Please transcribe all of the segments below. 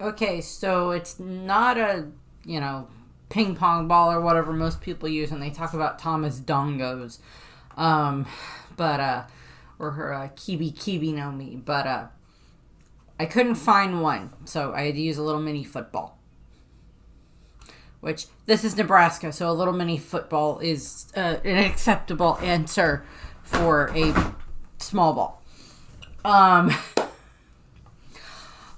Okay, so it's not a, ping pong ball or whatever most people use when they talk about Tama's dongos. Um, or her kibi no mi. But I couldn't find one, so I had to use a little mini football. Which, this is Nebraska, so a little mini football is an acceptable answer for a small ball.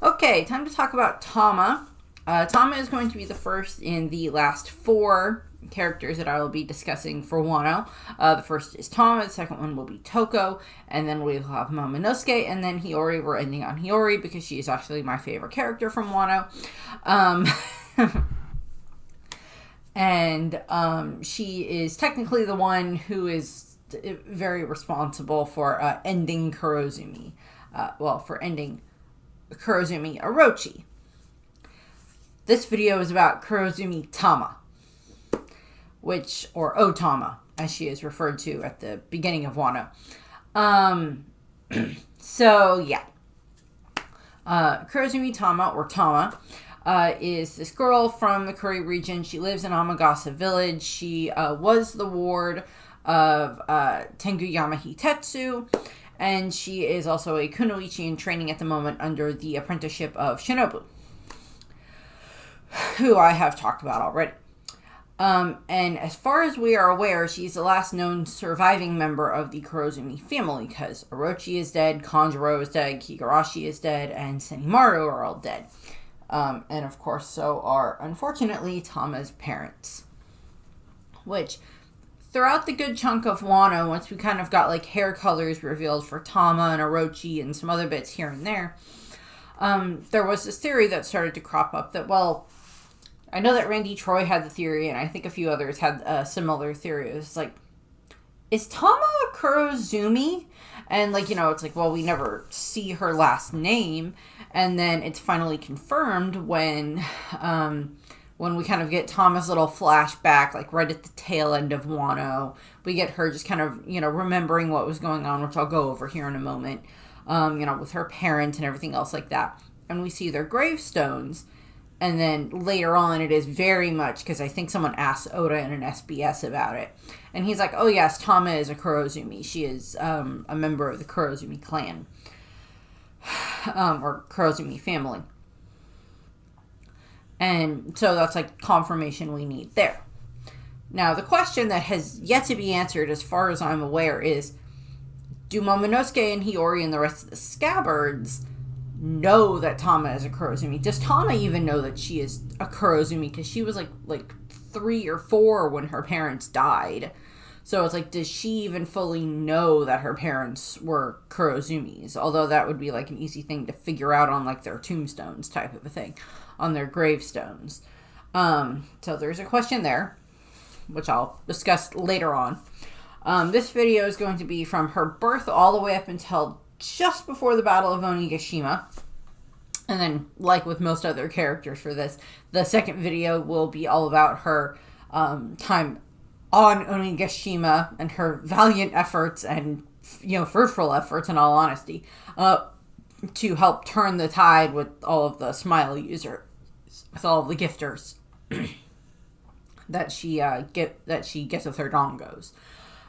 Okay, time to talk about Tama. Tama is going to be the first in the last 4 characters that I will be discussing for Wano. The first is Tama, the second one will be Toko, and then we will have Momonosuke, and then Hiyori. We're ending on Hiyori because she is actually my favorite character from Wano. And she is technically the one who is very responsible for ending Kurozumi. For ending Kurozumi Orochi. This video is about Kurozumi Tama, or Otama, as she is referred to at the beginning of Wano. So, yeah. Kurozumi Tama, or Tama, is this girl from the Kuri region. She lives in Amagasa village. She was the ward of Tengu Yamahitetsu, and she is also a kunoichi in training at the moment under the apprenticeship of Shinobu, who I have talked about already. And as far as we are aware, she's the last known surviving member of the Kurozumi family, because Orochi is dead, Kanjuro is dead, Kigarashi is dead, and Senimaru are all dead. And of course, so are, unfortunately, Tama's parents. Which, throughout the good chunk of Wano, once we kind of got like hair colors revealed for Tama and Orochi and some other bits here and there, there was this theory that started to crop up that, well, I know that Randy Troy had the theory, and I think a few others had a similar theory. It was like, is Tama a Kurozumi? And it's like, well, we never see her last name. And then it's finally confirmed when we kind of get Tama's little flashback, like right at the tail end of Wano. We get her just kind of, remembering what was going on, which I'll go over here in a moment, with her parents and everything else like that. And we see their gravestones. And then later on, it is very much, because I think someone asked Oda in an SBS about it. And he's like, oh yes, Tama is a Kurozumi. She is a member of the Kurozumi clan. Or Kurozumi family. And so that's like confirmation we need there. Now, the question that has yet to be answered, as far as I'm aware, is, do Momonosuke and Hiyori and the rest of the Scabbards know that Tama is a Kurozumi? Does Tama even know that she is a Kurozumi? Because she was like 3 or 4 when her parents died. So it's like, does she even fully know that her parents were Kurozumis? Although that would be like an easy thing to figure out on like their tombstones type of a thing, on their gravestones. So there's a question there, which I'll discuss later on. This video is going to be from her birth all the way up until just before the Battle of Onigashima. And then, like with most other characters for this, the second video will be all about her time on Onigashima and her valiant efforts and, fruitful efforts, in all honesty, to help turn the tide with all of the smile users, with all of the gifters that she gets with her dongos.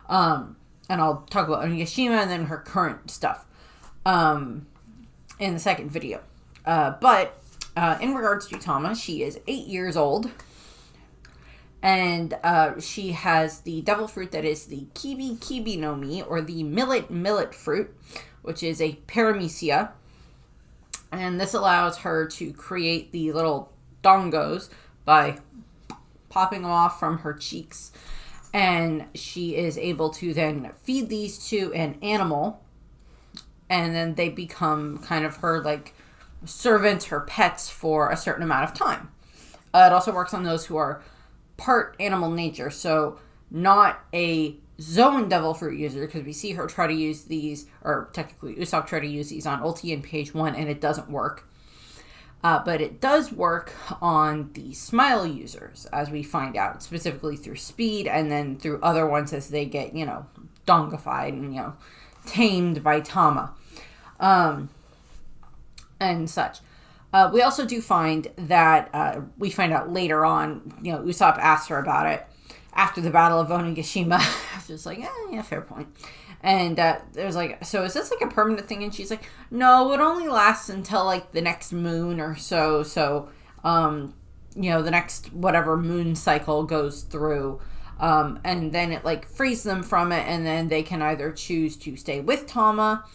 And I'll talk about Onigashima and then her current stuff in the second video. But in regards to Tama, she is 8 years old. And she has the devil fruit that is the kibi no mi, or the millet fruit, which is a paramecia. And this allows her to create the little dongos by popping them off from her cheeks. And she is able to then feed these to an animal. And then they become kind of her, like, servants, her pets for a certain amount of time. It also works on those who are part animal nature, so not a Zoan devil fruit user, because we see her try to use these, or technically Usopp try to use these on Ulti in page 1, and it doesn't work. But it does work on the smile users, as we find out, specifically through speed, and then through other ones as they get, dongified and, tamed by Tama. And such. We also do find that we find out later on, Usopp asked her about it after the Battle of Onigashima. Just like, yeah, fair point. And there's like, so is this like a permanent thing? And she's like, no, it only lasts until like the next moon or so. So, the next whatever moon cycle goes through. And then it like frees them from it. And then they can either choose to stay with Tama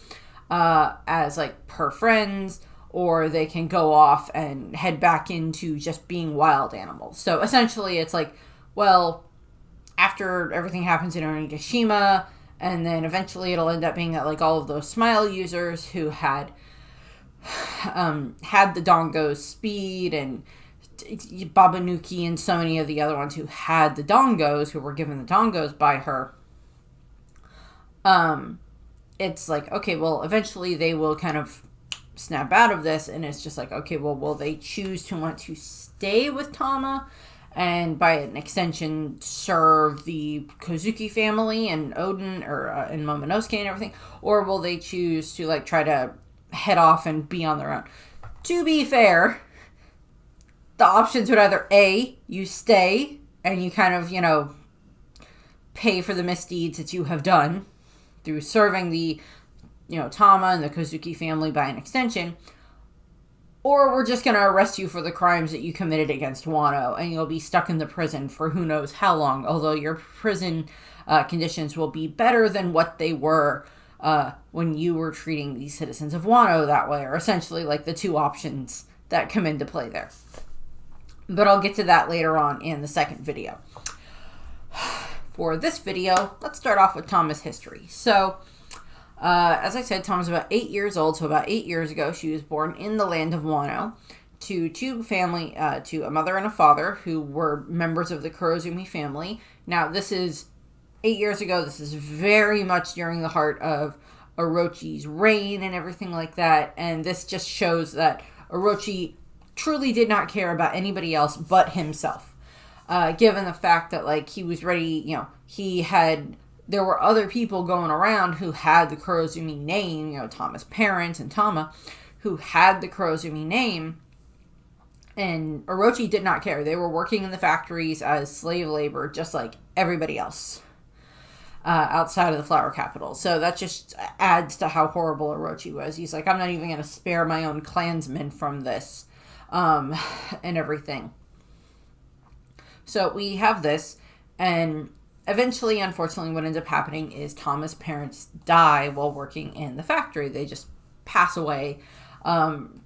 as like per friends, or they can go off and head back into just being wild animals. So essentially it's like, well, after everything happens in Onigashima, and then eventually it'll end up being that like all of those Smile users who had the Dongo's speed, and Babanuki and so many of the other ones who had the Dongos, who were given the Dongos by her. It's like, okay, well, eventually they will kind of snap out of this, and it's just like, okay, well, will they choose to want to stay with Tama and by an extension serve the Kozuki family and Oden and Momonosuke and everything, or will they choose to like try to head off and be on their own? To be fair, the options would either A, you stay and you kind of pay for the misdeeds that you have done through serving the Tama and the Kozuki family by an extension, or we're just going to arrest you for the crimes that you committed against Wano, and you'll be stuck in the prison for who knows how long, although your prison conditions will be better than what they were when you were treating the citizens of Wano that way, or essentially like the two options that come into play there. But I'll get to that later on in the second video. For this video, let's start off with Tama's history. So, as I said, Tama's about 8 years old, so about 8 years ago, she was born in the land of Wano to a mother and a father who were members of the Kurozumi family. Now, this is 8 years ago. This is very much during the heart of Orochi's reign and everything like that, and this just shows that Orochi truly did not care about anybody else but himself. Given the fact that, like, he was ready, there were other people going around who had the Kurozumi name, Tama's parents and Tama, who had the Kurozumi name, and Orochi did not care. They were working in the factories as slave labor, just like everybody else, outside of the flower capital. So that just adds to how horrible Orochi was. He's like, I'm not even going to spare my own clansmen from this, and everything. So we have this, and eventually, unfortunately, what ends up happening is Tama's parents die while working in the factory. They just pass away,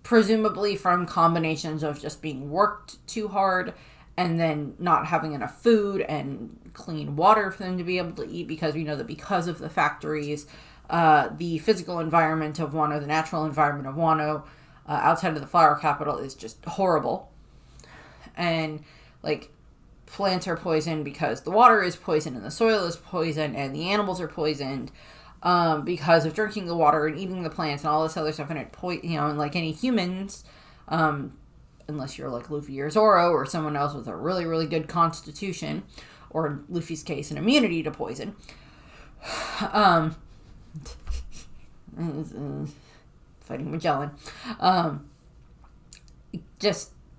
presumably from combinations of just being worked too hard and then not having enough food and clean water for them to be able to eat, because we know that because of the factories, the physical environment of Wano, the natural environment of Wano, outside of the flower capital, is just horrible. And, like, plants are poisoned because the water is poisoned and the soil is poisoned and the animals are poisoned because of drinking the water and eating the plants and all this other stuff. And and like any humans, unless you're like Luffy or Zoro or someone else with a really, really good constitution, or in Luffy's case, an immunity to poison, fighting Magellan,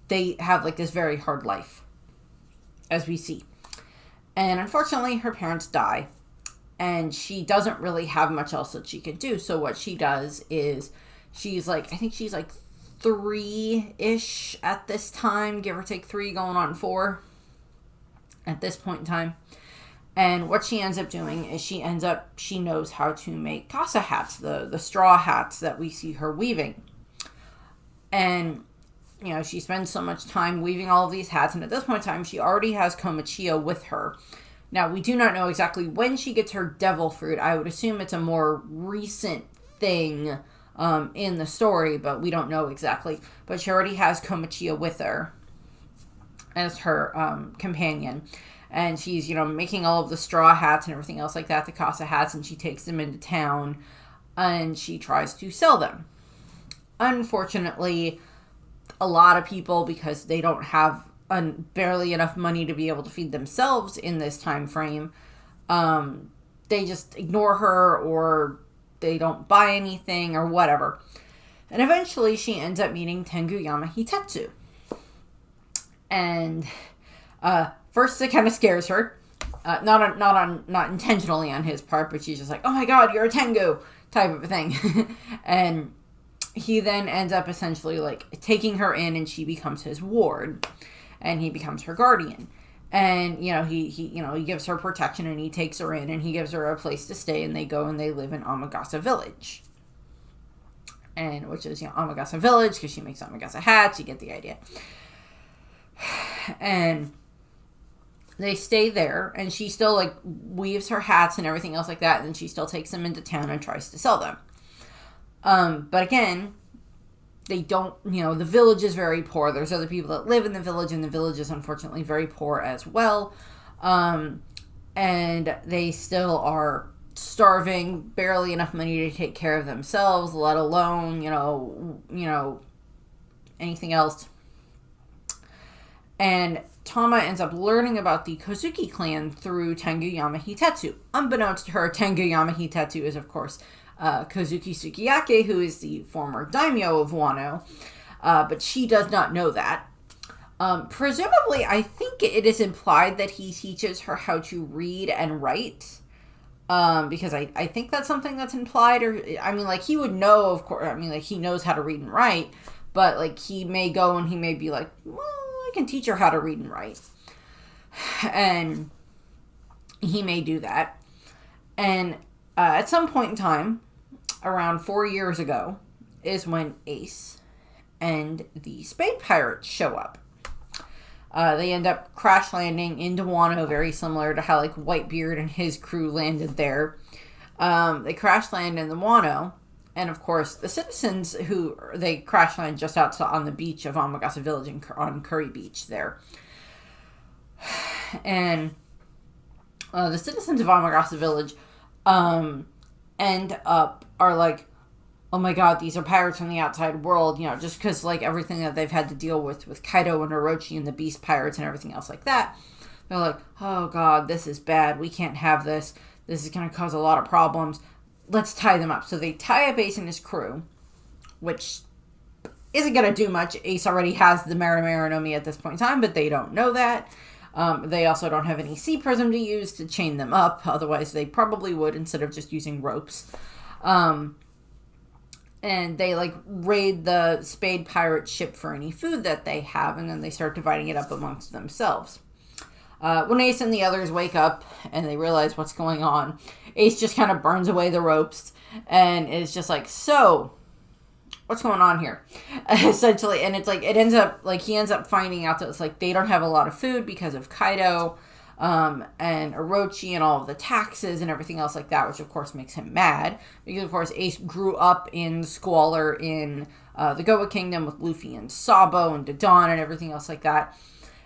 they have like this very hard life, as we see. And unfortunately, her parents die, and she doesn't really have much else that she can do. So what she does is, I think she's like 3-ish at this time, give or take 3, going on 4 at this point in time. And what she ends up doing is she knows how to make casa hats, the straw hats that we see her weaving. And she spends so much time weaving all of these hats, and at this point in time, she already has Komichio with her. Now, we do not know exactly when she gets her devil fruit. I would assume it's a more recent thing in the story, but we don't know exactly. But she already has Komichio with her as her companion. And she's, making all of the straw hats and everything else like that, the casa hats, and she takes them into town, and she tries to sell them. Unfortunately, a lot of people, because they don't have barely enough money to be able to feed themselves in this time frame, they just ignore her, or they don't buy anything, or whatever. And eventually she ends up meeting Tengu Yamahitetsu. And first it kind of scares her. Not intentionally on his part, but she's just like, oh my god, you're a Tengu type of a thing. And he then ends up essentially like taking her in, and she becomes his ward, and he becomes her guardian. And he gives her protection, and he takes her in, and he gives her a place to stay, and they go and they live in Amagasa Village. And which is Amagasa Village because she makes Amagasa hats. You get the idea. And they stay there, and she still like weaves her hats and everything else like that, and she still takes them into town and tries to sell them. But again, they don't, the village is very poor. There's other people that live in the village, and the village is unfortunately very poor as well. And they still are starving, barely enough money to take care of themselves, let alone, anything else. And Tama ends up learning about the Kozuki clan through Tengu Yamahitetsu. Unbeknownst to her, Tengu Yamahitetsu is, of course, Kozuki Sukiyake, who is the former daimyo of Wano. But she does not know that. Presumably, I think it is implied that he teaches her how to read and write. Because I think that's something that's implied. Or, he would know, of course. He knows how to read and write. But, he may go and he may be like, well, I can teach her how to read and write. And he may do that. And at some point in time, around 4 years ago, is when Ace and the Spade Pirates show up. They end up crash landing into Wano, very similar to how Whitebeard and his crew landed there. They crash land in the Wano. And, of course, the citizens they crash land just outside on the beach of Amagasa Village on Curry Beach there. And the citizens of Amagasa Village are like, oh my god, these are pirates from the outside world, just because, everything that they've had to deal with Kaido and Orochi and the Beast Pirates and everything else like that. They're like, oh god, this is bad. We can't have this. This is going to cause a lot of problems. Let's tie them up. So they tie up Ace and his crew, which isn't going to do much. Ace already has the Marimaro no Mi at this point in time, but they don't know that. They also don't have any sea prism to use to chain them up. Otherwise, they probably would instead of just using ropes. And they, raid the Spade Pirate ship for any food that they have, and then they start dividing it up amongst themselves. When Ace and the others wake up and they realize what's going on, Ace just kind of burns away the ropes and is just like, so, what's going on here? Essentially, and it's it ends up, he ends up finding out that it's they don't have a lot of food because of Kaido, and Orochi and all of the taxes and everything else like that, which of course makes him mad, because of course Ace grew up in squalor in the Goa Kingdom with Luffy and Sabo and Dodon and everything else like that.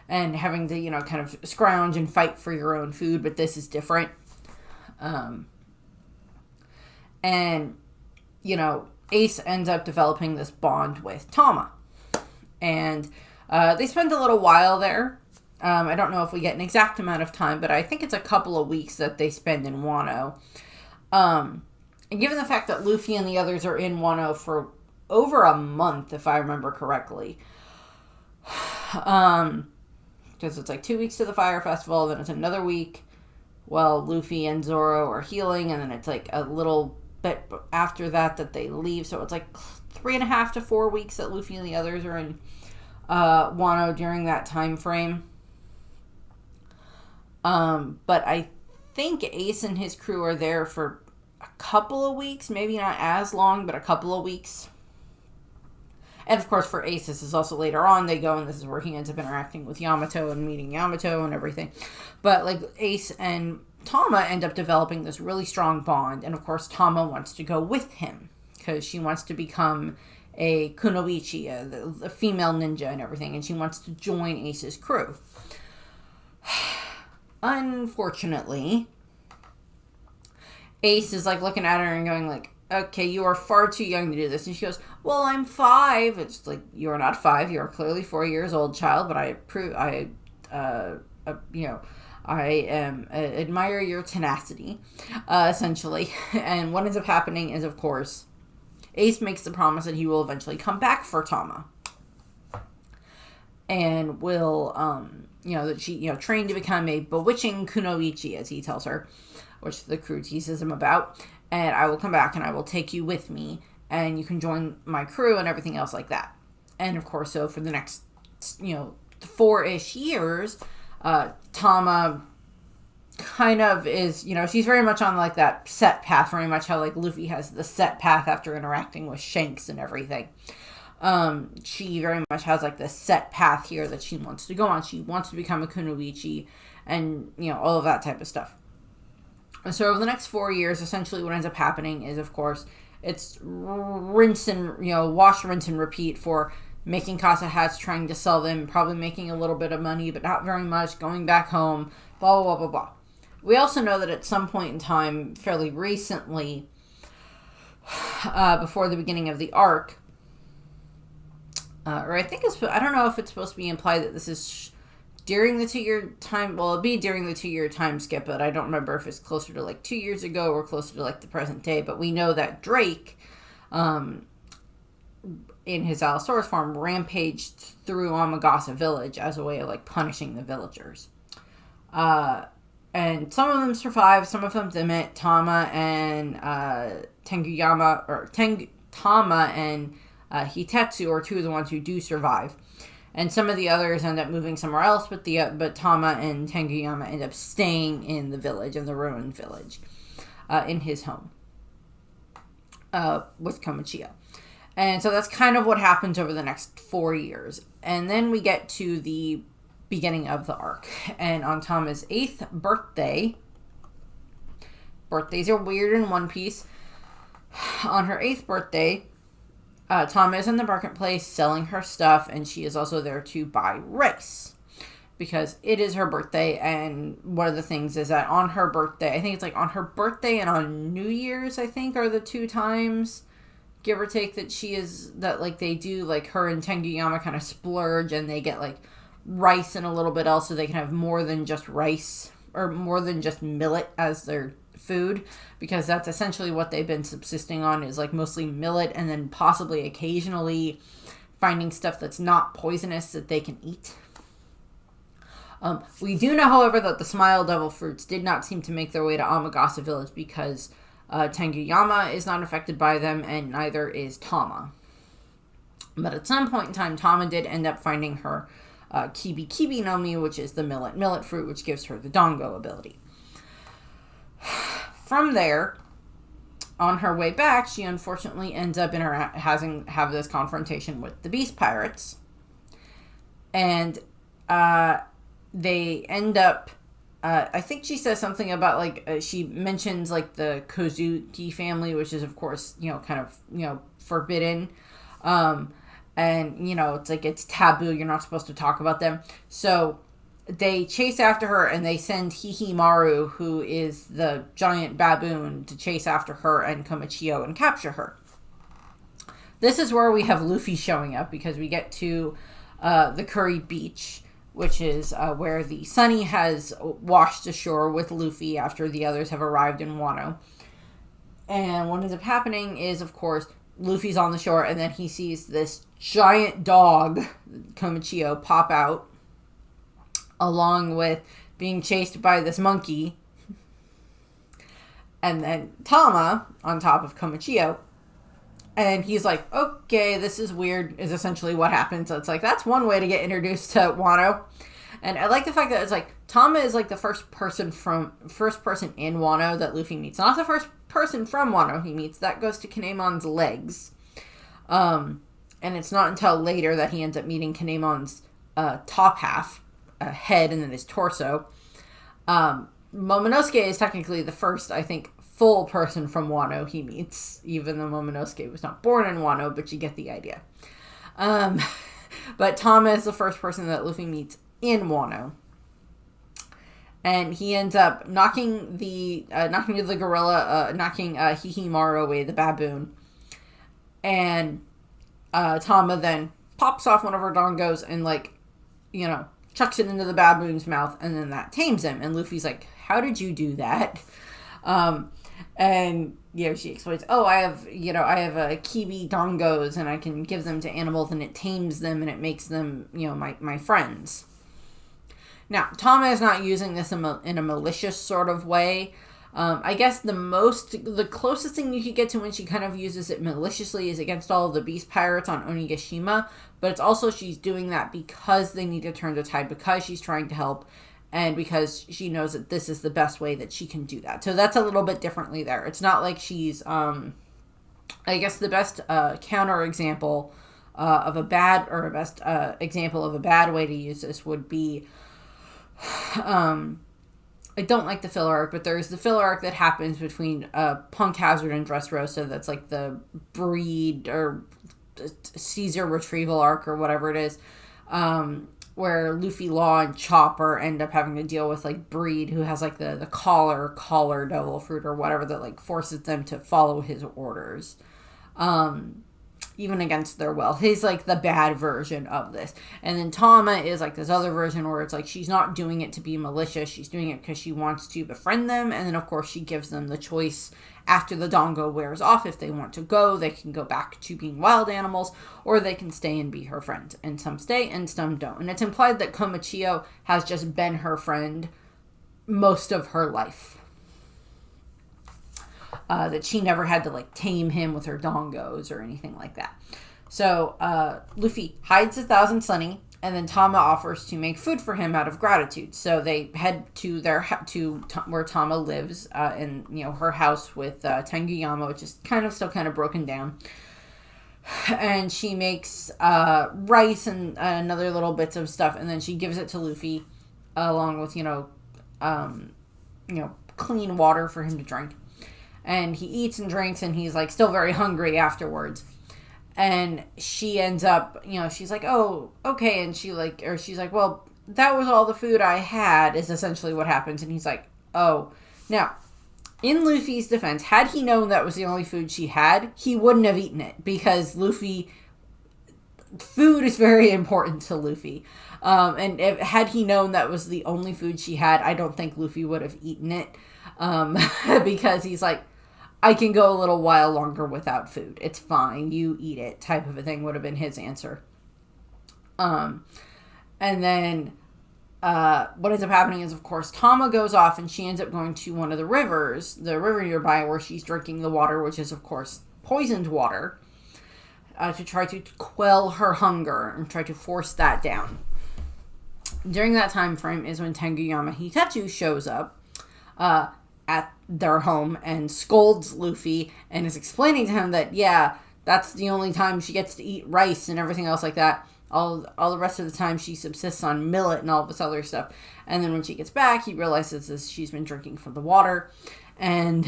And having to, kind of scrounge and fight for your own food, but this is different. Ace ends up developing this bond with Tama. And they spend a little while there. I don't know if we get an exact amount of time, but I think it's a couple of weeks that they spend in Wano. And given the fact that Luffy and the others are in Wano for over a month, if I remember correctly. Because it's 2 weeks to the Fire Festival, then it's another week while Luffy and Zoro are healing, and then it's a little bit after that they leave, so it's 3.5 to 4 weeks that Luffy and the others are in Wano during that time frame. But I think Ace and his crew are there for a couple of weeks, maybe not as long, but a couple of weeks. And, of course, for Ace, this is also later on. They go, and this is where he ends up interacting with Yamato and meeting Yamato and everything. But, Ace and Tama end up developing this really strong bond. And, of course, Tama wants to go with him because she wants to become a kunoichi, a female ninja and everything. And she wants to join Ace's crew. Unfortunately, Ace is, looking at her and going, okay, you are far too young to do this. And she goes, well, I'm 5. It's you're not 5. You're clearly 4 years old, child, but I admire your tenacity, essentially. And what ends up happening is, of course, Ace makes the promise that he will eventually come back for Tama. And will, that she, trained to become a bewitching kunoichi, as he tells her, which the crew teases him about. And I will come back and I will take you with me, and you can join my crew and everything else like that. And of course, so for the next, 4-ish years, Tama kind of is, she's very much on like that set path, very much how like Luffy has the set path after interacting with Shanks and everything. She very much has like this set path here that she wants to go on. She wants to become a kunoichi and, all of that type of stuff. And so over the next 4 years, essentially what ends up happening is, of course, it's wash, rinse, and repeat for making casa hats, trying to sell them, probably making a little bit of money, but not very much, going back home, blah, blah, blah, blah, blah. We also know that at some point in time, fairly recently, before the beginning of the arc, or I think I don't know if it's supposed to be implied that this is during the 2-year time, well, it'll be during the 2-year time skip, but I don't remember if it's closer to like 2 years ago or closer to like the present day, but we know that Drake, in his Allosaurus form, rampaged through Amagasa village as a way of like punishing the villagers. And some of them survive, some of them didn't. Tama and Tama and Hitetsu are two of the ones who do survive. And some of the others end up moving somewhere else, but Tama and Tenguyama end up staying in the village, in the ruined village, in his home, with Komichio. And so that's kind of what happens over the next 4 years. And then we get to the beginning of the arc. And on Tama's 8th birthday, birthdays are weird in One Piece. On her 8th birthday, Tama is in the marketplace selling her stuff, and she is also there to buy rice because it is her birthday. And one of the things is that on her birthday, I think it's like on her birthday and on New Year's, I think, are the 2 times, give or take, that like they do, like her and Tenguyama kind of splurge and they get like rice and a little bit else so they can have more than just rice or more than just millet as their food, because that's essentially what they've been subsisting on, is like mostly millet and then possibly occasionally finding stuff that's not poisonous that they can eat. We do know, however, that the Smile Devil fruits did not seem to make their way to Amagasa village because Tenguyama is not affected by them and neither is Tama. But at some point in time, Tama did end up finding her Kibi Kibi no Mi, which is the millet fruit, which gives her the Dango ability. From there, on her way back, she unfortunately ends up have this confrontation with the Beast Pirates. And they end up, I think she says something about, like, she mentions, like, the Kozuki family, which is, of course, kind of, forbidden. And, it's like, it's taboo. You're not supposed to talk about them. So they chase after her and they send Hihimaru, who is the giant baboon, to chase after her and Komichio and capture her. This is where we have Luffy showing up, because we get to the Curry Beach, which is where the Sunny has washed ashore with Luffy after the others have arrived in Wano. And what ends up happening is, of course, Luffy's on the shore and then he sees this giant dog, Komichio, pop out, along with being chased by this monkey. And then Tama on top of Komichio. And he's like, okay, this is weird, is essentially what happens. So it's like, that's one way to get introduced to Wano. And I like the fact that it's like, Tama is like the first person in Wano that Luffy meets. Not the first person from Wano he meets. That goes to Kinemon's legs. And it's not until later that he ends up meeting Kinemon's top half, head, and then his torso. Momonosuke is technically the first, I think, full person from Wano he meets, even though Momonosuke was not born in Wano, but you get the idea. But Tama is the first person that Luffy meets in Wano. And he ends up knocking the gorilla, knocking Hihimaru away, the baboon. And Tama then pops off one of her dongos and, chucks it into the baboon's mouth, and then that tames him. And Luffy's like, how did you do that? And, she explains, oh, I have a kibi dongos, and I can give them to animals, and it tames them, and it makes them, my friends. Now, Tama is not using this in a malicious sort of way. I guess the closest thing you could get to when she kind of uses it maliciously is against all of the beast pirates on Onigashima, but it's also she's doing that because they need to turn the tide, because she's trying to help, and because she knows that this is the best way that she can do that. So that's a little bit differently there. It's not like she's, I guess the best counter example of a bad, or a best example of a bad way to use this would be, I don't like the filler arc, but there's the filler arc that happens between Punk Hazard and Dressrosa. That's like the breed or Caesar retrieval arc or whatever it is, where Luffy, Law, and Chopper end up having to deal with like Breed, who has like the collar devil fruit or whatever that like forces them to follow his orders. Even against their will. He's like the bad version of this. And then Tama is like this other version where it's like she's not doing it to be malicious. She's doing it because she wants to befriend them. And then, of course, she gives them the choice after the Dongo wears off. If they want to go, they can go back to being wild animals, or they can stay and be her friend. And some stay and some don't. And it's implied that Komichio has just been her friend most of her life. That she never had to like tame him with her dongos or anything like that. So Luffy hides 1,000 Sunny, and then Tama offers to make food for him out of gratitude. So they head to where Tama lives in her house with Tenguyama, which is still kind of broken down. And she makes rice and another little bits of stuff, and then she gives it to Luffy along with clean water for him to drink. And he eats and drinks, and he's, like, still very hungry afterwards. And she ends up, she's like, oh, okay. And she's like, well, that was all the food I had, is essentially what happens. And he's like, oh. Now, in Luffy's defense, had he known that was the only food she had, he wouldn't have eaten it. Because food is very important to Luffy. And had he known that was the only food she had, I don't think Luffy would have eaten it. Because he's like, I can go a little while longer without food. It's fine. You eat it, type of a thing would have been his answer. And then what ends up happening is, of course, Tama goes off and she ends up going to one of the rivers, the river nearby, where she's drinking the water, which is, of course, poisoned water, to try to quell her hunger and try to force that down. During that time frame is when Tenguyama Hitetsu shows up at their home and scolds Luffy and is explaining to him that, yeah, that's the only time she gets to eat rice and everything else like that. All the rest of the time she subsists on millet and all this other stuff. And then when she gets back, he realizes that she's been drinking from the water and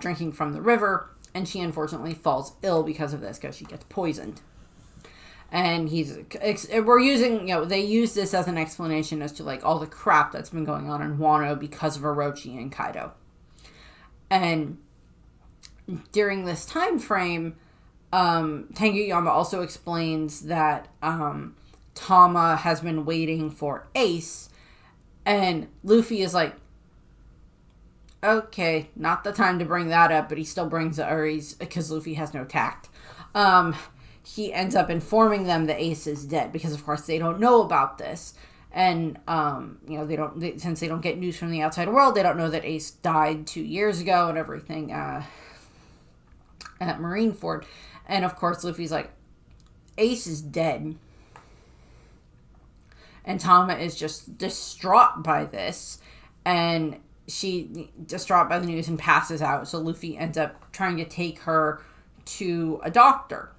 drinking from the river. And she unfortunately falls ill because of this, because she gets poisoned. And we're using, they use this as an explanation as to, like, all the crap that's been going on in Wano because of Orochi and Kaido. And during this time frame, Tenguyama also explains that Tama has been waiting for Ace, and Luffy is like, okay, not the time to bring that up, but he still brings it, because Luffy has no tact. He ends up informing them that Ace is dead, because of course they don't know about this. And, since they don't get news from the outside world, they don't know that Ace died 2 years ago and everything, at Marineford. And of course Luffy's like, Ace is dead. And Tama is just distraught by this. And she, distraught by the news, and passes out. So Luffy ends up trying to take her to a doctor.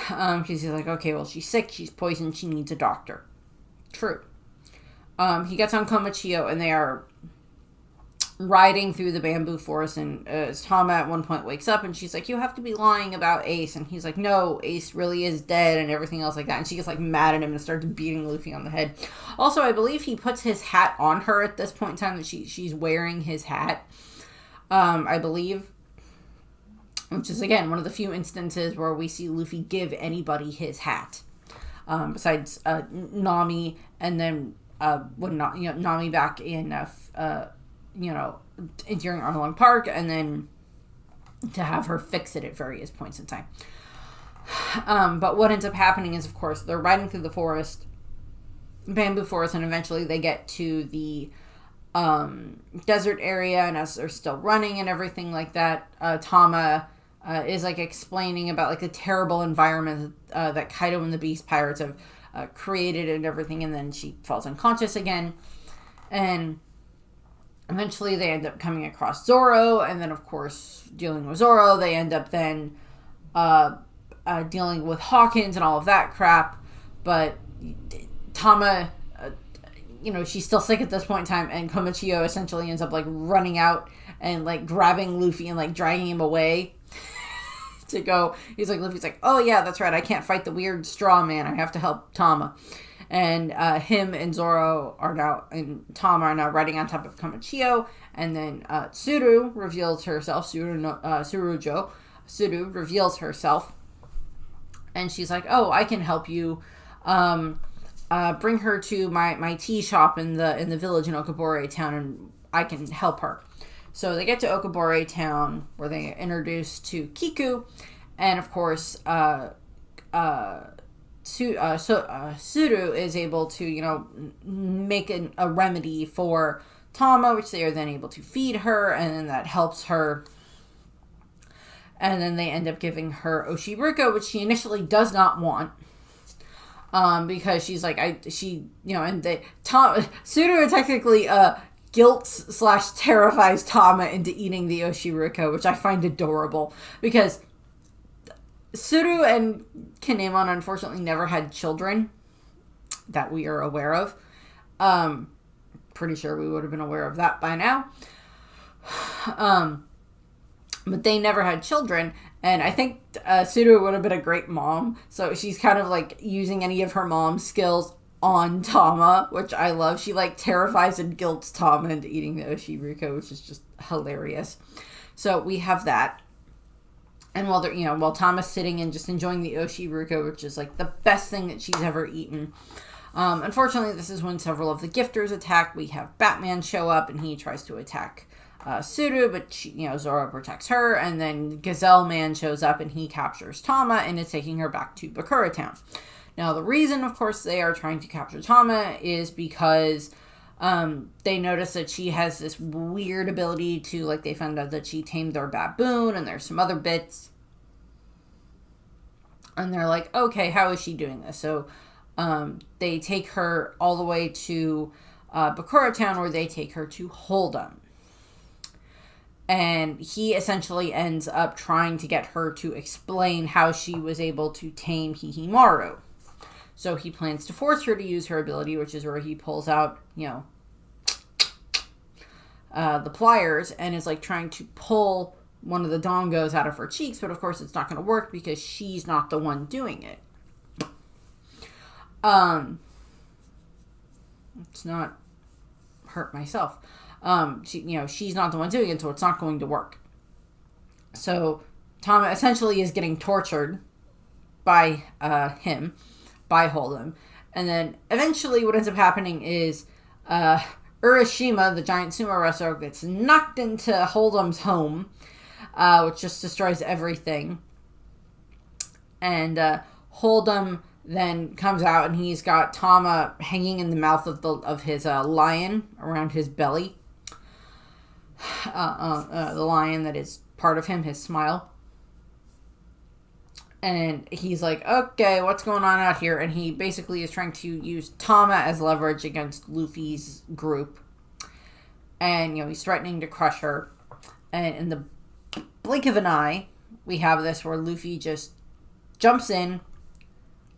Because he's like, okay, well, she's sick, she's poisoned, she needs a doctor. True. He gets on Komichio, and they are riding through the bamboo forest, and Tama at one point wakes up, and she's like, you have to be lying about Ace. And he's like, no, Ace really is dead, and everything else like that. And she gets, like, mad at him and starts beating Luffy on the head. Also, I believe he puts his hat on her at this point in time, that she's wearing his hat. I believe. Which is, again, one of the few instances where we see Luffy give anybody his hat. Besides Nami, and then would not, Nami back in, during Arlong Park, and then to have her fix it at various points in time. But what ends up happening is, of course, they're riding through the forest, bamboo forest, and eventually they get to the desert area, and as they're still running and everything like that, Tama is like explaining about like the terrible environment that Kaido and the Beast Pirates have created and everything, and then she falls unconscious again, and eventually they end up coming across Zoro, and then of course dealing with Zoro, they end up then dealing with Hawkins and all of that crap, but Tama, she's still sick at this point in time, and Komichio essentially ends up like running out and like grabbing Luffy and like dragging him away to go. Luffy's like, oh yeah, that's right, I can't fight the weird straw man, I have to help Tama. And him and Zoro are now, and Tama are now riding on top of Komichio, and then Tsuru reveals herself, Tsuru reveals herself, and she's like, oh, I can help you, bring her to my tea shop in the village in Okabore town, and I can help her. So they get to Okabore town, where they introduced to Kiku, and of course, Tsuru is able to, make a remedy for Tama, which they are then able to feed her, and then that helps her. And then they end up giving her Oshiruko, which she initially does not want. Because she's like, Tsuru technically, guilt / terrifies Tama into eating the Oshiruko, which I find adorable, because Tsuru and Kinemon unfortunately never had children that we are aware of. Pretty sure we would have been aware of that by now. But they never had children, and I think Tsuru would have been a great mom, so she's kind of like using any of her mom's skills on Tama, which I love. She like terrifies and guilts Tama into eating the Oshiruko, which is just hilarious. So we have that. And while Tama's sitting and just enjoying the Oshiruko, which is like the best thing that she's ever eaten. Unfortunately, this is when several of the gifters attack. We have Batman show up, and he tries to attack Tsuru, but Zoro protects her, and then Gazelle Man shows up, and he captures Tama, and is taking her back to Bakura Town. Now, the reason, of course, they are trying to capture Tama is because they notice that she has this weird ability to, like, they found out that she tamed their baboon, and there's some other bits. And they're like, okay, how is she doing this? So they take her all the way to Bakura Town, where they take her to Hold'em. And he essentially ends up trying to get her to explain how she was able to tame Hihimaru. So he plans to force her to use her ability, which is where he pulls out, the pliers, and is like trying to pull one of the dongos out of her cheeks, but of course it's not going to work because she's not the one doing it. Let's not hurt myself. She's not the one doing it, so it's not going to work. So Tama essentially is getting tortured by him, by Hold'em. And then eventually what ends up happening is Urashima, the giant sumo wrestler, gets knocked into Hold'em's home, which just destroys everything. And Hold'em then comes out, and he's got Tama hanging in the mouth of his lion around his belly. The lion that is part of him, his smile. And he's like, okay, what's going on out here? And he basically is trying to use Tama as leverage against Luffy's group. And, he's threatening to crush her. And in the blink of an eye, we have this where Luffy just jumps in,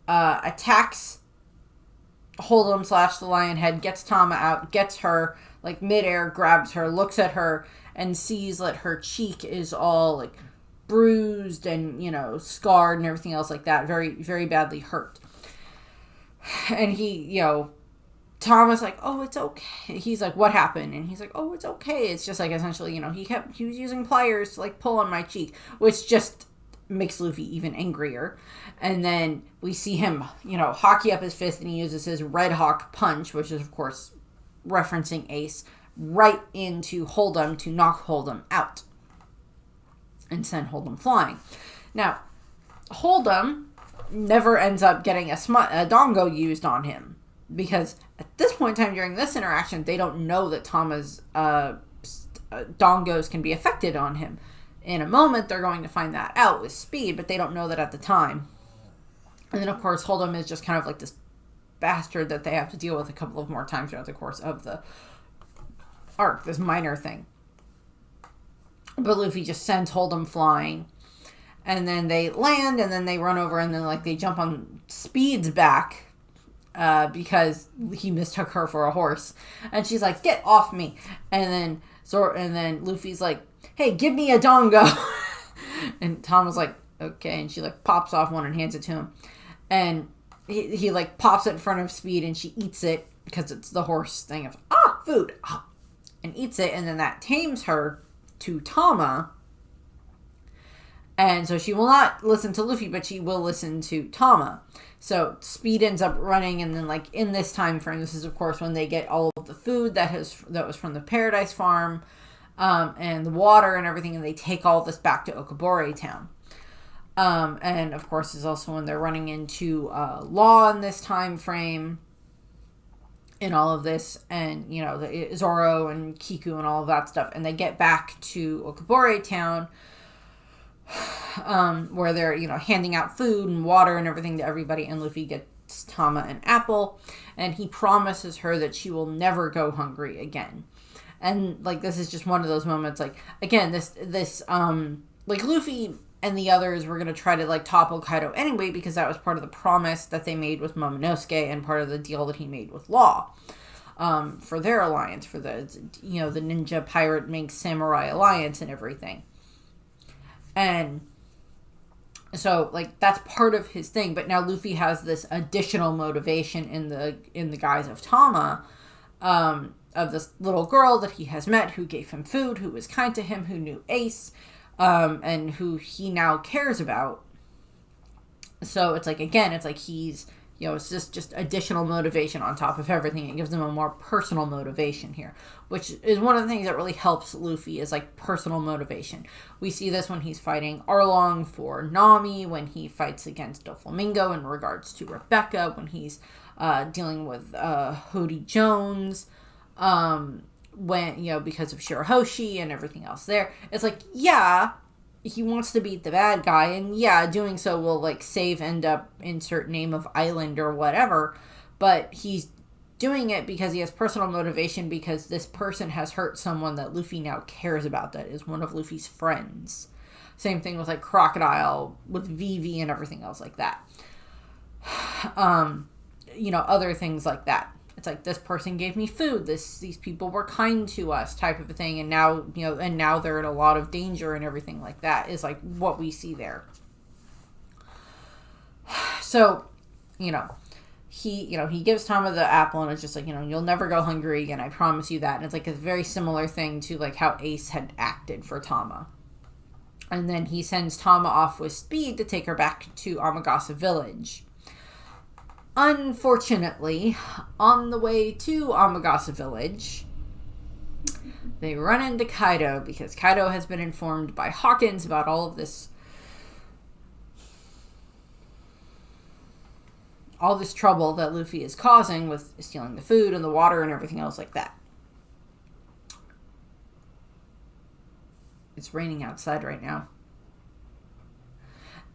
attacks Hold'em / the lion head, gets Tama out, gets her, like, midair, grabs her, looks at her, and sees that her cheek is all, like, bruised and, scarred and everything else like that. Very, very badly hurt. And he, Tama's like, oh, it's okay. He's like, what happened? And he's like, oh, it's okay. It's just, like, essentially, he was using pliers to, like, pull on my cheek, which just makes Luffy even angrier. And then we see him, hockey up his fist, and he uses his Red Hawk punch, which is, of course, referencing Ace, right into Hold'em to knock Hold'em out and send Hold'em flying. Now, Hold'em never ends up getting a Dongo used on him, because at this point in time during this interaction, they don't know that Tama's Dongos can be affected on him. In a moment, they're going to find that out with Speed, but they don't know that at the time. And then, of course, Hold'em is just kind of like this bastard that they have to deal with a couple of more times throughout the course of the arc, this minor thing. But Luffy just sends Hold'em flying, and then they land, and then they run over, and then they jump on Speed's back because he mistook her for a horse, and she's like, "Get off me!" And then Luffy's like, "Hey, give me a Dongo," and Tom was like, "Okay," and she pops off one and hands it to him, and he pops it in front of Speed, and she eats it because it's the horse thing of food, and eats it, and then that tames her to Tama. And so she will not listen to Luffy, but she will listen to Tama. So Speed ends up running, and then in this time frame, this is of course when they get all of the food that was from the Paradise Farm, and the water and everything, and they take all this back to Okobore Town. And of course is also when they're running into Law in this time frame in all of this, and the Zoro and Kiku and all of that stuff, and they get back to Okobore Town, where they're handing out food and water and everything to everybody, and Luffy gets Tama an apple, and he promises her that she will never go hungry again. And this is just one of those moments, again, this Luffy and the others were going to try to topple Kaido anyway, because that was part of the promise that they made with Momonosuke and part of the deal that he made with Law, for their alliance, for the the ninja pirate Mink samurai alliance and everything. And so that's part of his thing, but now Luffy has this additional motivation in the guise of Tama, of this little girl that he has met, who gave him food, who was kind to him, who knew Ace, and who he now cares about. So it's he's, it's just additional motivation on top of everything. It gives him a more personal motivation here, which is one of the things that really helps Luffy, is personal motivation. We see this when he's fighting Arlong for Nami, when he fights against Doflamingo in regards to Rebecca, when he's dealing with Hody Jones, when, because of Shirahoshi and everything else there. It's he wants to beat the bad guy, and doing so will save, end up, insert name of island or whatever, but he's doing it because he has personal motivation, because this person has hurt someone that Luffy now cares about, that is one of Luffy's friends. Same thing with Crocodile, with Vivi and everything else like that. Other things like that. It's this person gave me food, these people were kind to us, type of a thing, and now, and now they're in a lot of danger and everything like that, is what we see there. So, he gives Tama the apple, and it's just you'll never go hungry again, I promise you that. And it's a very similar thing to how Ace had acted for Tama. And then he sends Tama off with Speed to take her back to Amagasa Village. Unfortunately, on the way to Amagasa Village, they run into Kaido, because Kaido has been informed by Hawkins about all of this trouble that Luffy is causing with stealing the food and the water and everything else like that. It's raining outside right now.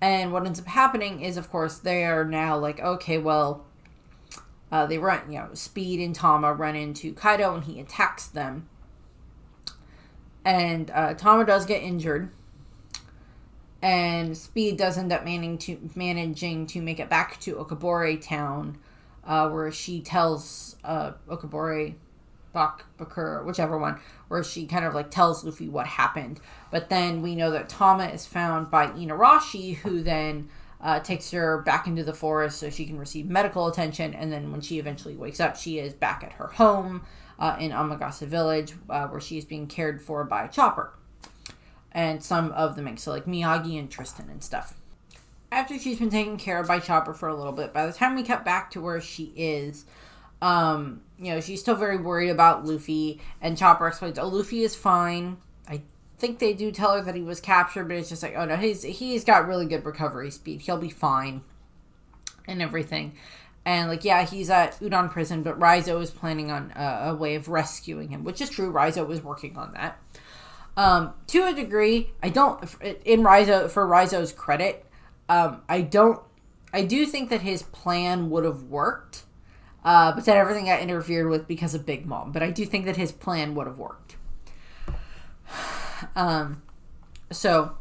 And what ends up happening is, of course, they are now okay, well, they run, Speed and Tama run into Kaido, and he attacks them. And Tama does get injured. And Speed does end up managing to make it back to Okobore Town, where she tells Okobore, Bakura, whichever one, where she kind of tells Luffy what happened. But then we know that Tama is found by Inarashi, who then takes her back into the forest so she can receive medical attention. And then when she eventually wakes up, she is back at her home in Amagasa Village, where she is being cared for by Chopper. and some of the Minks, so like Miyagi and Tristan and stuff. After she's been taken care of by Chopper for a little bit, by the time we cut back to where she is, she's still very worried about Luffy, and Chopper explains, Luffy is fine. I think they do tell her that he was captured, but it's just like, oh no, he's got really good recovery speed. He'll be fine and everything. And like, yeah, he's at Udon prison, but Raizo is planning on a way of rescuing him, which is true. Raizo is working on that. To a degree, for Raizo's credit, I do think that his plan would have worked, but then everything got interfered with because of Big Mom. But I do think that his plan would have worked. So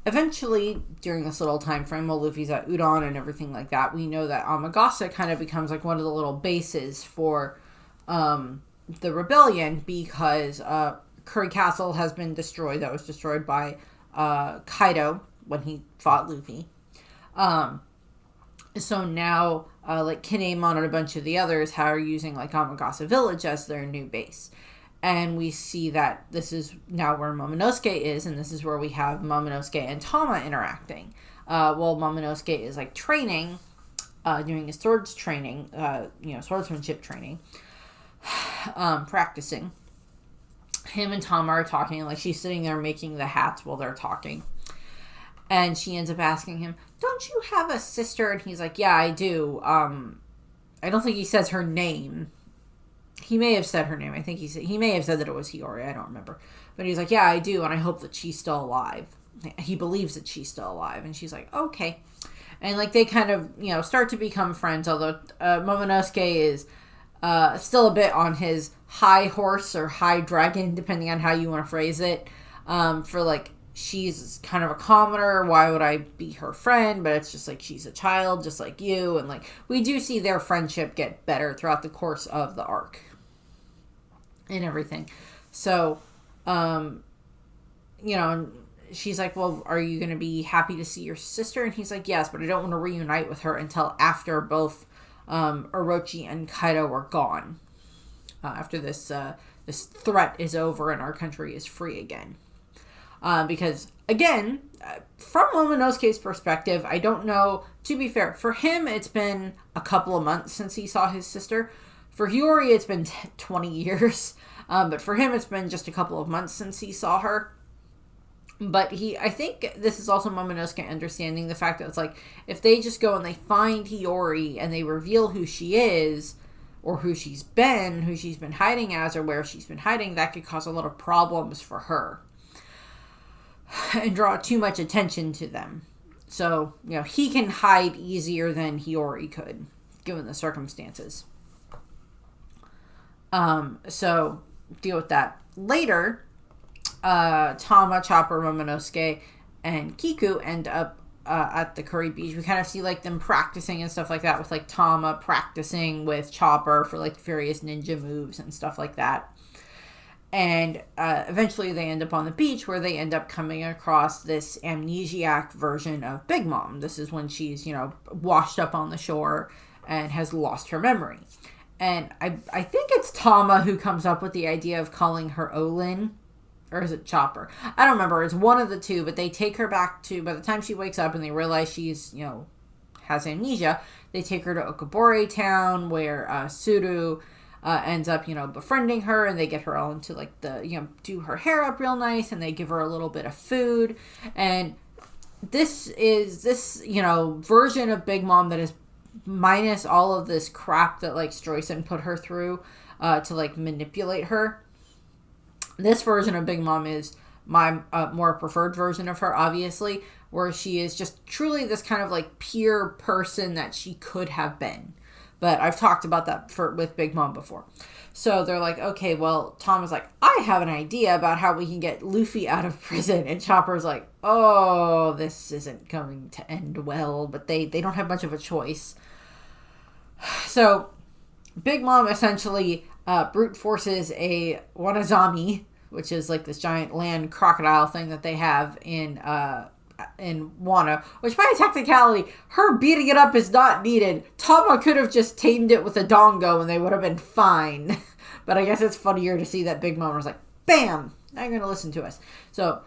eventually, during this little time frame, while Luffy's at Udon and everything like that, we know that Amagasa kind of becomes like one of the little bases for the rebellion, because Curry Castle has been destroyed. That was destroyed by Kaido when he fought Luffy. So now, like Kinemon and a bunch of the others are using like Amagasa Village as their new base. And we see that this is now where Momonosuke is, and this is where we have Momonosuke and Tama interacting. While Momonosuke is like training, doing his swords training, swordsmanship training, practicing. Him and Tama are talking, like she's sitting there making the hats while they're talking. And she ends up asking him, don't you have a sister? And he's like, yeah, I do. I don't think he says her name. He may have said her name. I think he may have said that it was Hiyori. I don't remember. But he's like, yeah, I do, and I hope that she's still alive. He believes that she's still alive. And she's like, okay. And like they kind of, start to become friends, although Momonosuke is still a bit on his high horse or high dragon, depending on how you want to phrase it, for like, she's kind of a commoner, why would I be her friend? But it's just like, she's a child, just like you. And like, we do see their friendship get better throughout the course of the arc and everything. So, she's like, well, are you going to be happy to see your sister? And he's like, yes, but I don't want to reunite with her until after both Orochi and Kaido are gone. After this threat is over and our country is free again. Because, again, from Momonosuke's perspective, I don't know, to be fair, for him, it's been a couple of months since he saw his sister. For Hiyori, it's been 20 years. But for him, it's been just a couple of months since he saw her. But I think this is also Momonosuke understanding the fact that it's like, if they just go and they find Hiyori and they reveal who she is, or who she's been hiding as, or where she's been hiding, that could cause a lot of problems for her. And draw too much attention to them. So, he can hide easier than Hiyori could, given the circumstances. So, deal with that. Later, Tama, Chopper, Momonosuke, and Kiku end up at the Curry Beach. We kind of see like them practicing and stuff like that, with like Tama practicing with Chopper for like various ninja moves and stuff like that. And eventually they end up on the beach, where they end up coming across this amnesiac version of Big Mom. This is when she's, washed up on the shore and has lost her memory. And I think it's Tama who comes up with the idea of calling her Olin. Or is it Chopper? I don't remember. It's one of the two, but they take her back to, by the time she wakes up and they realize she's, has amnesia, they take her to Okabore Town, where Suru ends up, befriending her, and they get her all into like do her hair up real nice, and they give her a little bit of food. And this version of Big Mom that is minus all of this crap that like Stroyson put her through to like manipulate her. This version of Big Mom is my more preferred version of her, obviously, where she is just truly this kind of like pure person that she could have been. But I've talked about that with Big Mom before. So they're like, okay, well, Tom is like, I have an idea about how we can get Luffy out of prison. And Chopper's like, oh, this isn't going to end well. But they don't have much of a choice. So Big Mom essentially brute forces a Wanazami, which is like this giant land crocodile thing that they have in Wano, which by technicality, her beating it up is not needed. Tama could have just tamed it with a dongo and they would have been fine. But I guess it's funnier to see that Big Mom was like, bam, now you're going to listen to us. So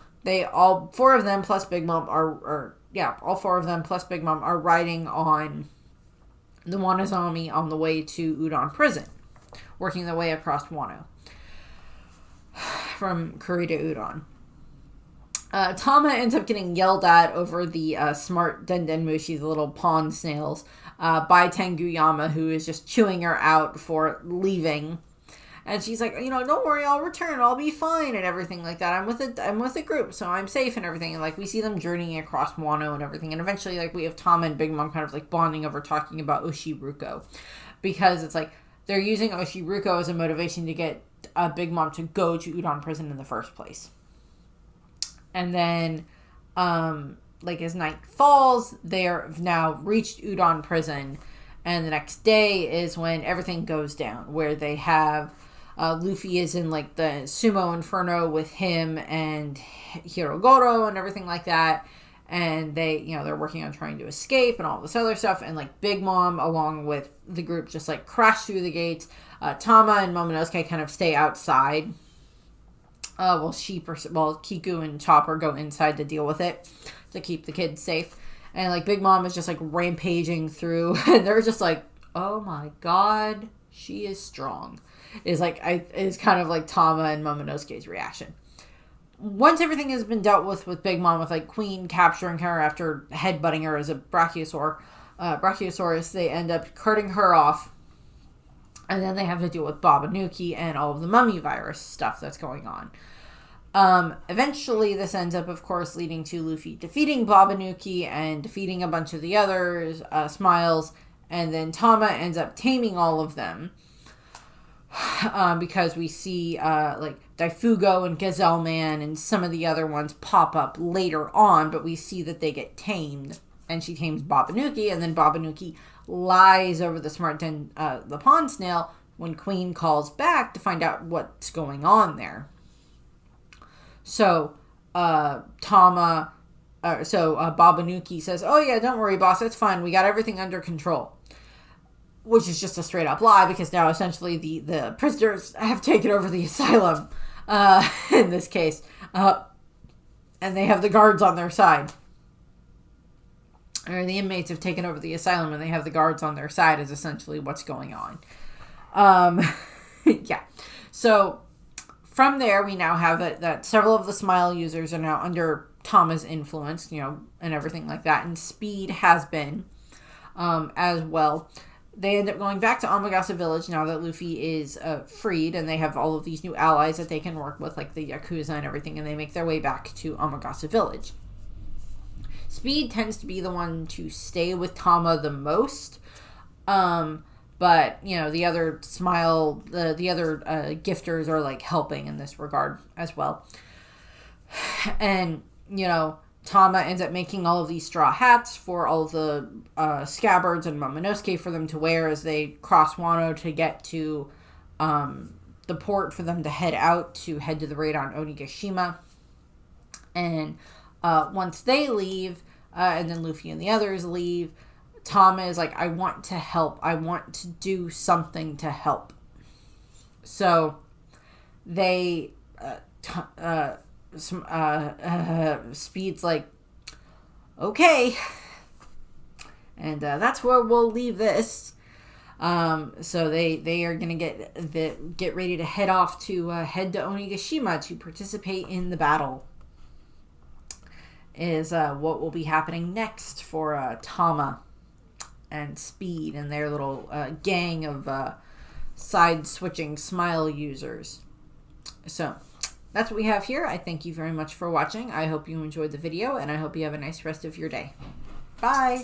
all four of them plus Big Mom all four of them plus Big Mom are riding on the Wanozami on the way to Udon Prison, working their way across Wano from Kuri to Udon. Tama ends up getting yelled at over the smart Dendenmushi, the little pond snails, by Tenguyama, who is just chewing her out for leaving. And she's like, don't worry, I'll return, I'll be fine, and everything like that. I'm with a group, so I'm safe and everything. And like we see them journeying across Wano and everything. And eventually, like, we have Tama and Big Mom kind of like bonding over talking about Oshiruko, because it's like they're using Oshiruko as a motivation to get Big Mom to go to Udon Prison in the first place. And then, like, as night falls, they've now reached Udon Prison. And the next day is when everything goes down, where they have Luffy is in, like, the Sumo Inferno with him and Hirogoro and everything like that. And they, they're working on trying to escape and all this other stuff. And, like, Big Mom, along with the group, just, like, crash through the gates. Tama and Momonosuke kind of stay outside. While Kiku and Chopper go inside to deal with it to keep the kids safe. And, like, Big Mom is just, like, rampaging through. And they're just like, oh, my God, she is strong. Is kind of, like, Tama and Momonosuke's reaction. Once everything has been dealt with Big Mom, with, like, Queen capturing her after headbutting her as a Brachiosaurus, they end up carting her off. And then they have to deal with Babanuki and all of the mummy virus stuff that's going on. Eventually, this ends up, of course, leading to Luffy defeating Babanuki and defeating a bunch of the others, Smiles, and then Tama ends up taming all of them. Because we see, like, Daifugo and Gazelle Man and some of the other ones pop up later on, but we see that they get tamed. And she tames Babanuki, and then Babanuki lies over the pond snail when Queen calls back to find out what's going on there. So, Babanuki says, oh yeah, don't worry, boss, it's fine, we got everything under control. Which is just a straight up lie, because now essentially the prisoners have taken over the asylum, in this case, and they have the guards on their side. Or the inmates have taken over the asylum and they have the guards on their side is essentially what's going on. Yeah. So from there, we now have that several of the Smile users are now under Tama's influence, and everything like that. And Speed has been as well. They end up going back to Amagasa Village now that Luffy is freed, and they have all of these new allies that they can work with, like the Yakuza and everything, and they make their way back to Amagasa Village. Speed tends to be the one to stay with Tama the most. But, the other the other gifters are, like, helping in this regard as well. And, Tama ends up making all of these straw hats for all of the scabbards and Momonosuke for them to wear as they cross Wano to get to the port for them to head to the raid on Onigashima. And once they leave, and then Luffy and the others leave, Tama is like, I want to help. I want to do something to help. So they, Speed's like, okay. And that's where we'll leave this. So they are going to get ready to head off to head to Onigashima to participate in the battle. Is what will be happening next for Tama and Speed and their little gang of side-switching Smile users. So, that's what we have here. I thank you very much for watching. I hope you enjoyed the video, and I hope you have a nice rest of your day. Bye!